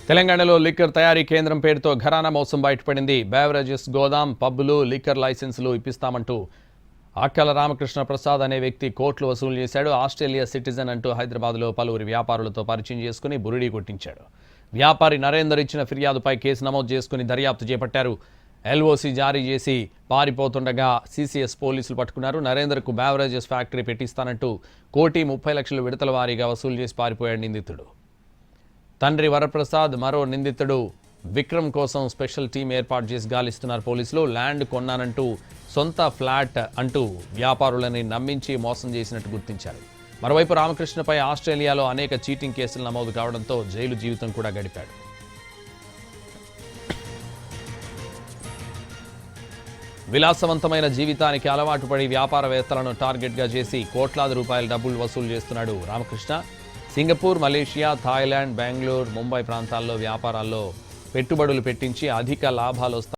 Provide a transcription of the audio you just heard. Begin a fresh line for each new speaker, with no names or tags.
తెలంగాణలో లిక్కర్ తయారీ కేంద్రం పేరుతో ఘరానా మోసం బయటపడింది. బెవరేజెస్ గోదాం, పబ్బులు, లిక్కర్ లైసెన్సులు ఇప్పిస్తామంటూ ఆక్కల రామకృష్ణ ప్రసాద్ అనే వ్యక్తి కోట్లు వసూలు చేశాడు. ఆస్ట్రేలియా సిటిజన్ అంటూ హైదరాబాద్లో పలువురు వ్యాపారులతో పరిచయం చేసుకుని బురిడీ కొట్టించాడు. వ్యాపారి నరేందర్ ఇచ్చిన ఫిర్యాదుపై కేసు నమోదు చేసుకుని దర్యాప్తు చేపట్టారు. ఎల్ఓసి జారీ చేసి పారిపోతుండగా సిసిఎస్ పోలీసులు పట్టుకున్నారు. నరేందర్కు బెవరేజెస్ ఫ్యాక్టరీ పెట్టిస్తానంటూ 1,30,00,000 విడతల వారీగా వసూలు చేసి పారిపోయాడు నిందితుడు. తండ్రి వరప్రసాద్, మరో నిందితుడు విక్రమ్ కోసం స్పెషల్ టీం ఏర్పాటు చేసి గాలిస్తున్నారు పోలీసులు. ల్యాండ్ కొన్నానంటూ సొంత ఫ్లాట్ అంటూ వ్యాపారులని నమ్మించి మోసం చేసినట్టు గుర్తించారు. మరోవైపు రామకృష్ణపై ఆస్ట్రేలియాలో అనేక చీటింగ్ కేసులు నమోదు కావడంతో జైలు జీవితం కూడా గడిపాడు. విలాసవంతమైన జీవితానికి అలవాటు పడి వ్యాపారవేత్తలను టార్గెట్గా చేసి కోట్లాది రూపాయల డబ్బులు వసూలు చేస్తున్నాడు Ramakrishna. Singapore, Malaysia, Thailand, Bengaluru, Mumbai ప్రాంతాల్లో వ్యాపారాల్లో పెట్టుబడులు పెట్టించి అధిక లాభాలు